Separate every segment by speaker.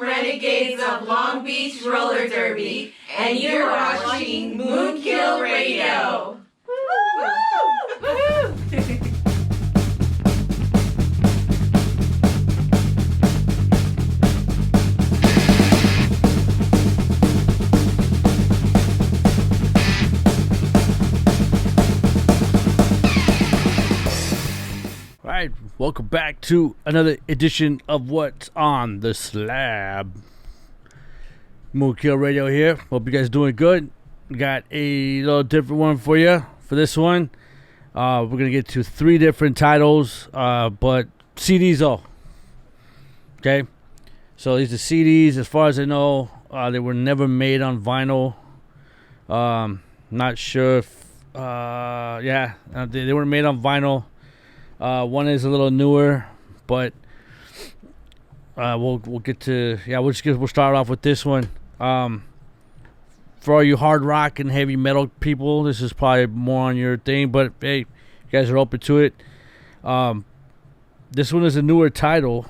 Speaker 1: Renegades of Long Beach Roller Derby, and you're watching MoonKILL Radio. Woo! Woo!
Speaker 2: Alright, welcome back to another edition of What's on the Slab. MoonKILL Radio here. Hope you guys doing good. Got a little different one for you for this one. We're going to get to 3 different titles, but CDs though. Okay? So these are CDs. As far as I know, they were never made on vinyl. Not sure if... they weren't made on vinyl. One is a little newer, but we'll get to we'll start off with this one. For all you hard rock and heavy metal people, this is probably more on your thing, but hey, you guys are open to it. This one is a newer title.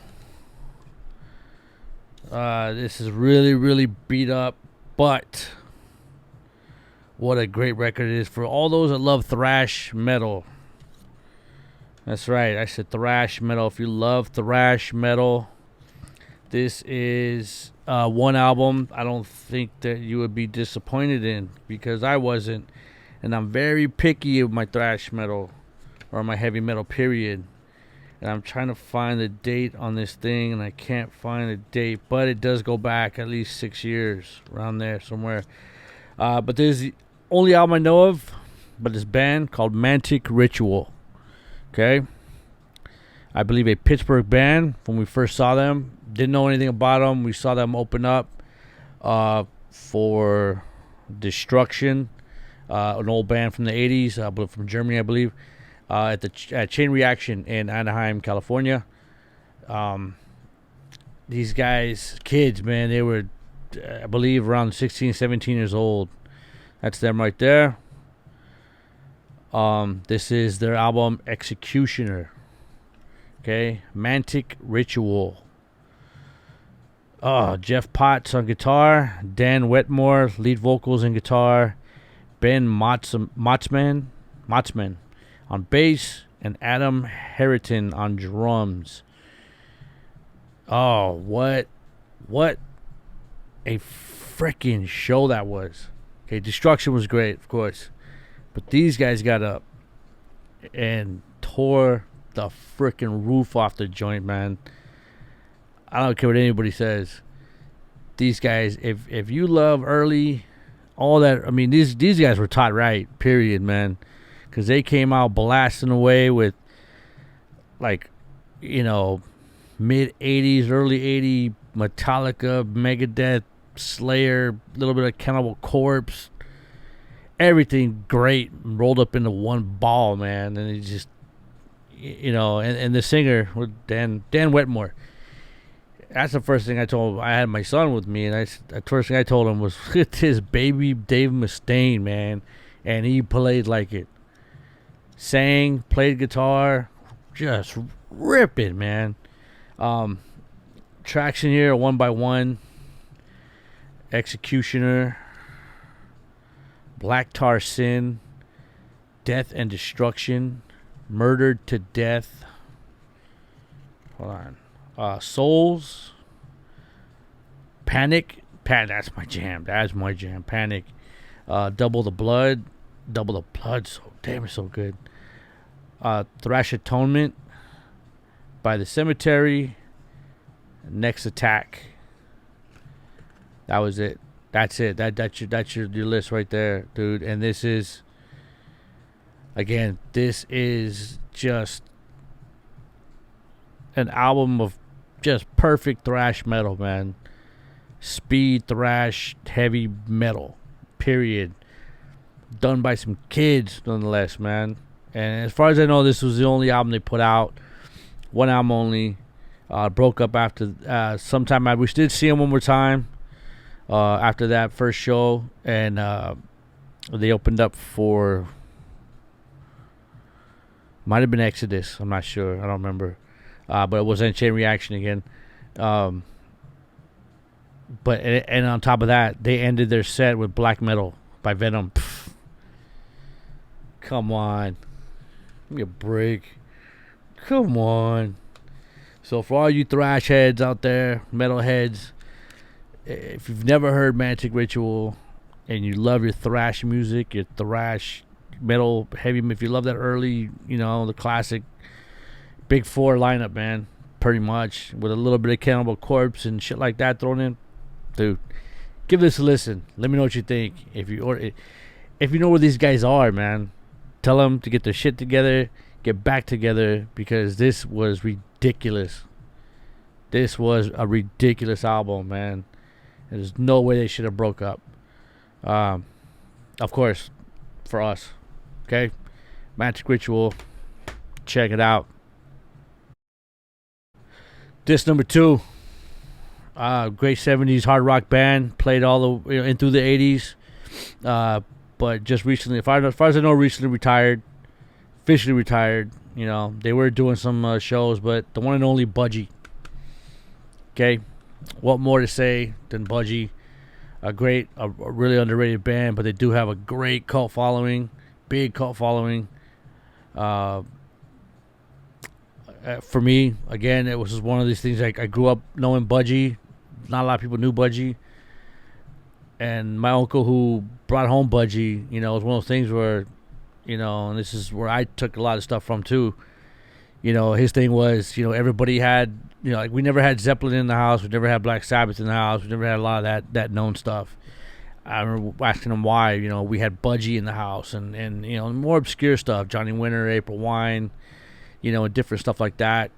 Speaker 2: This is really, really beat up, but what a great record it is for all those that love thrash metal. That's right, I said thrash metal. If you love thrash metal, this is one album I don't think that you would be disappointed in, because I wasn't. And I'm very picky of my thrash metal, or my heavy metal period. And I'm trying to find the date on this thing, and I can't find a date. But it does go back at least 6 years, around there somewhere. But this is the only album I know of, but this band called Mantic Ritual. Okay, I believe a Pittsburgh band. When we first saw them, didn't know anything about them. We saw them open up for Destruction, an old band from the 80s, but from Germany, I believe, at Chain Reaction in Anaheim, California. These guys, kids, man, they were, I believe, around 16, 17 years old. That's them right there. This is their album Executioner. Okay, Mantic Ritual. Jeff Potts on guitar, Dan Wetmore lead vocals and guitar, Ben Motzman on bass, and Adam Harrington on drums. Oh, what a freaking show that was. Okay, Destruction was great, of course. But these guys got up and tore the freaking roof off the joint, man. I don't care what anybody says. These guys, if you love early, all that, I mean, these guys were taught right, period, man. Because they came out blasting away with, like, you know, mid-'80s, early '80s Metallica, Megadeth, Slayer, a little bit of Cannibal Corpse. Everything great rolled up into one ball, man. And it just, you know, and the singer, Dan Wetmore, that's the first thing I told him. I had my son with me, and the first thing I told him was, it's his baby Dave Mustaine, man. And he played like it. Sang, played guitar, just ripping, man. Tracks in here, one by one. Executioner, Black Tar Sin, Death and Destruction, Murdered to Death. Hold on. Souls, Panic. That's my jam. Panic. Double the Blood, so damn, it's so good. Thrash Atonement, By the Cemetery, Next Attack. That was it. That's it. That's your list right there, dude. And this is, again, this is just an album of just perfect thrash metal, man. Speed thrash, heavy metal, period. Done by some kids, nonetheless, man. And as far as I know, this was the only album they put out. One album only. Broke up after sometime. We did see them one more time. After that first show, and they opened up for, might have been Exodus, I'm not sure, I don't remember, but it was in Chain Reaction again. But and on top of that, they ended their set with Black Metal by Venom. Pfft. Come on. Give me a break. Come on. So for all you thrash heads out there, metal heads, if you've never heard Mantic Ritual and you love your thrash music, your thrash metal heavy, if you love that early, the classic Big Four lineup, man, pretty much, with a little bit of Cannibal Corpse and shit like that thrown in, dude, give this a listen. Let me know what you think. If you know where these guys are, man, tell them to get their shit together, get back together, because this was ridiculous. This was a ridiculous album, man. There's no way they should have broke up. Of course, for us. Okay? Mantic Ritual. Check it out. Disc number 2. Great 70s hard rock band. Played all the in through the 80s. But just recently, as far as I know, recently retired. Officially retired. They were doing some shows, but the one and only Budgie. Okay? What more to say than Budgie? A really underrated band, but they do have a great cult following. Big cult following. For me, again, it was just one of these things. I grew up knowing Budgie. Not a lot of people knew Budgie. And my uncle who brought home Budgie, it was one of those things where, and this is where I took a lot of stuff from too. His thing was, everybody had, like we never had Zeppelin in the house. We never had Black Sabbath in the house. We never had a lot of that known stuff. I remember asking him why, we had Budgie in the house and more obscure stuff, Johnny Winter, April Wine, and different stuff like that,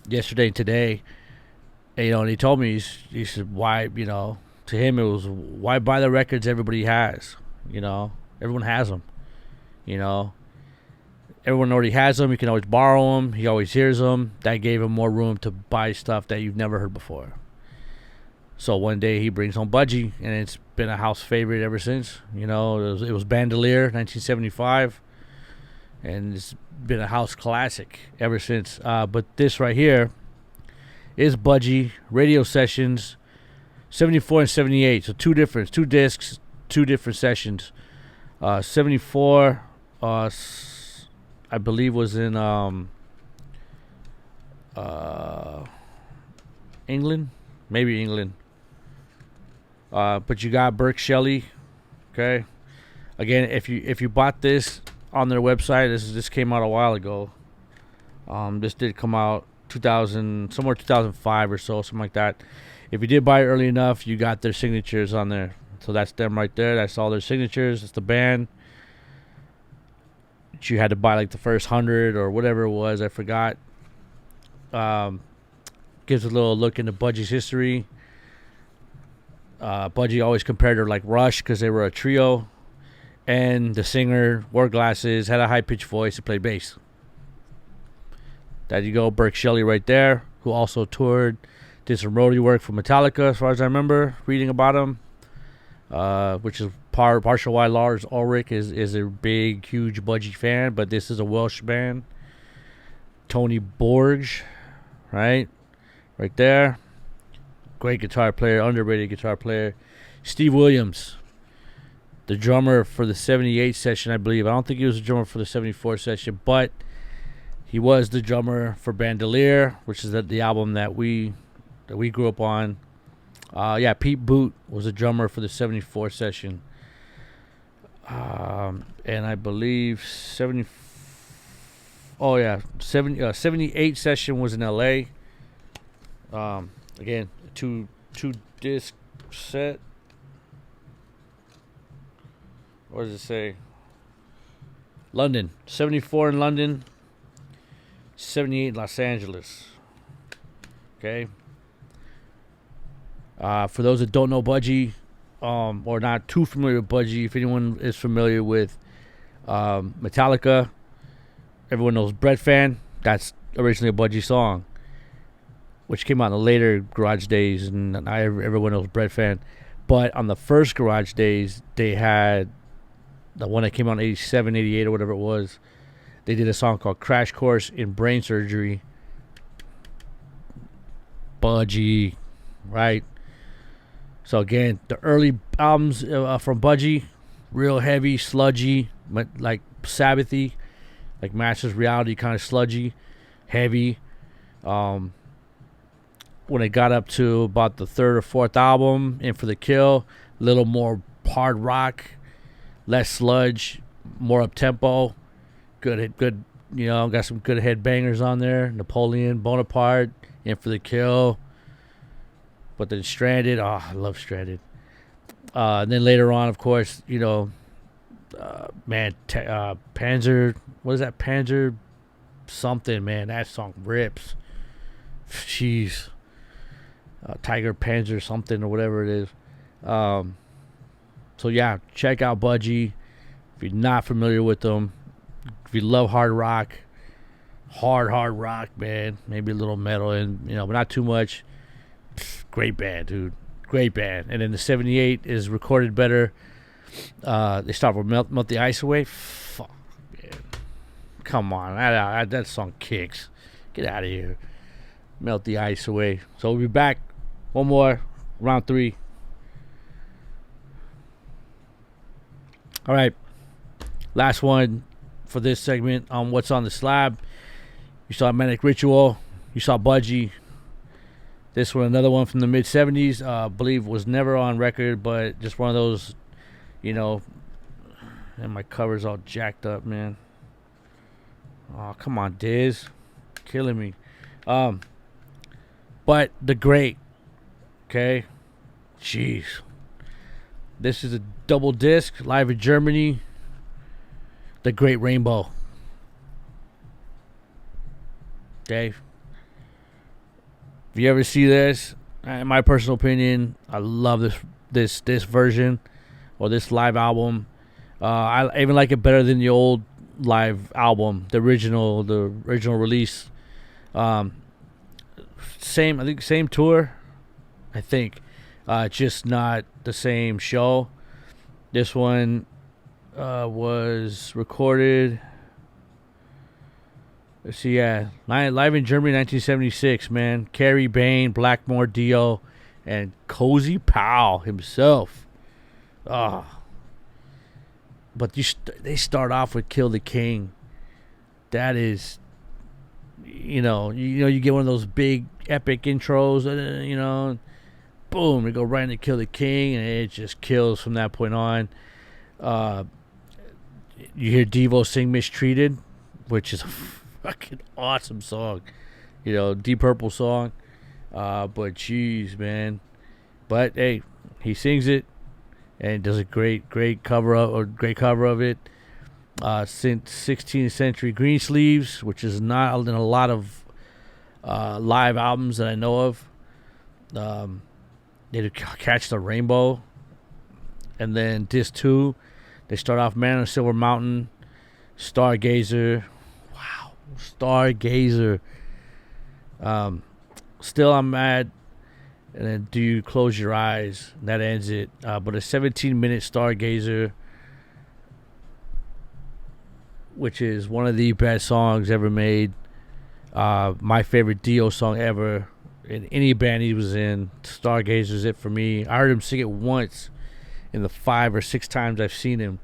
Speaker 2: yesterday and today. And he told me, he said, why, to him it was, why buy the records everybody has? Everyone has them, Everyone already has them. You can always borrow them. He always hears them. That gave him more room to buy stuff that you've never heard before. So one day he brings home Budgie, and it's been a house favorite ever since. It was Bandolier, 1975, and it's been a house classic ever since. But this right here is Budgie radio sessions, 74 and 78. So two discs, two different sessions. 74. I believe was in England, maybe England. But you got Burke Shelley, okay. Again, if you bought this on their website, this came out a while ago. This did come out 2005 or so, something like that. If you did buy it early enough, you got their signatures on there. So that's them right there. That's all their signatures. It's the band. You had to buy like the first 100 or whatever it was, I forgot. Gives a little look into Budgie's history. Budgie always compared her like Rush because they were a trio, and the singer wore glasses, had a high-pitched voice, and played bass. There you go, Burke Shelley right there, who also toured, did some roadie work for Metallica as far as I remember reading about him, which is partial why Lars Ulrich is a big, huge Budgie fan, but this is a Welsh band. Tony Borg, right there. Great guitar player, underrated guitar player. Steve Williams, the drummer for the 78 session, I believe. I don't think he was the drummer for the 74 session, but he was the drummer for Bandolier, which is the album that we grew up on. Pete Boot was the drummer for the 74 session. And I believe 78 session was in LA. Again, two disc set. What does it say? London. 74 in London. 78 in Los Angeles. Okay. For those that don't know Budgie, or not too familiar with Budgie, if anyone is familiar with Metallica, everyone knows Bread Fan. That's originally a Budgie song, which came out in the later Garage Days, and everyone knows Bread Fan. But on the first Garage Days, they had the one that came out in 87, 88, or whatever it was. They did a song called Crash Course in Brain Surgery. Budgie, right? So again, the early albums from Budgie, real heavy, sludgy, like Sabbathy, like Masters Reality, kind of sludgy, heavy. When it got up to about the third or fourth album, In For The Kill, a little more hard rock, less sludge, more up tempo, good. Got some good headbangers on there. Napoleon Bonaparte, In For The Kill. But then Stranded, I love Stranded. And then later on, of course, Panzer, what is that? Panzer something, man. That song rips. Jeez. Tiger Panzer something or whatever it is. So yeah, check out Budgie. If you're not familiar with them, if you love hard rock, man, maybe a little metal and but not too much. Great band, dude. Great band. And then the 78 is recorded better. They start with Melt the Ice Away. Fuck, man. Come on, that song kicks. Get out of here. Melt the Ice Away. So we'll be back. One more, round 3. All right, last one for this segment on What's on the Slab. You saw Manic Ritual. You saw Budgie. This one, another one from the mid-'70s. I believe was never on record, but just one of those, and my cover's all jacked up, man. Oh, come on, Diz. Killing me. But The Great. Okay? Jeez. This is a double disc, live in Germany. The Great Rainbow. Okay? If you ever see this, in my personal opinion, I love this version or this live album. I even like it better than the old live album, the original release. Same tour, I think. Just not the same show. This one was recorded. Let's see, live in Germany, 1976. Man, Carrie Bain, Blackmore, Dio, and Cozy Powell himself. But they start off with "Kill the King." That is, you get one of those big epic intros, boom, they go right into "Kill the King," and it just kills from that point on. You hear Devo sing "Mistreated," which is a fucking awesome song. Deep Purple song. But jeez, man. But hey, he sings it and does a great cover of it. Since 16th Century Greensleeves, which is not in a lot of live albums that I know of. They did Catch the Rainbow. And then disc 2, they start off Man on Silver Mountain, Stargazer. Wow, Stargazer. Still I'm Mad. And then Do You Close Your Eyes. That ends it. But a 17-minute Stargazer, which is one of the best songs ever made. My favorite Dio song ever. In any band he was in, Stargazer's it for me. I heard him sing it once in the 5 or 6 times I've seen him.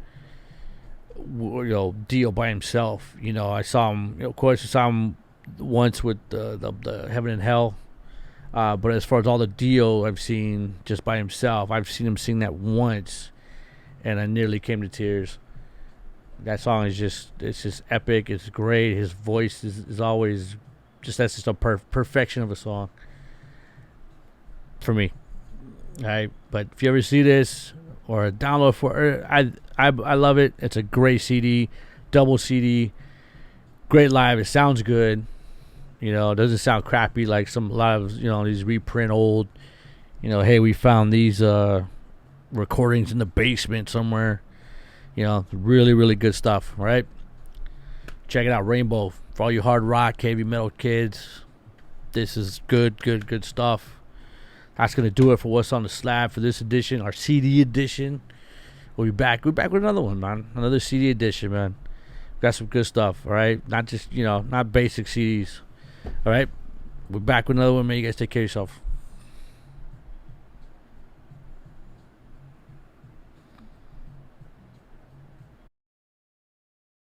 Speaker 2: Dio by himself. I saw him. Of course, I saw him once with the Heaven and Hell. But as far as all the Dio I've seen just by himself, I've seen him sing that once, and I nearly came to tears. That song is just epic. It's great. His voice is always that's just a perfection of a song for me. All right, but if you ever see this or a download for it, I love it. It's a great CD, double CD, great live. It sounds good. It doesn't sound crappy like a lot of these reprint old. Hey, we found these recordings in the basement somewhere. Really, really good stuff. All right, check it out, Rainbow. For all you hard rock, heavy metal kids, this is good stuff. That's going to do it for What's on the Slab for this edition, our CD edition. We'll be back. We're back with another one, man. Another CD edition, man. Got some good stuff, all right? Not just, not basic CDs. All right? We're back with another one, man. You guys take care of yourself.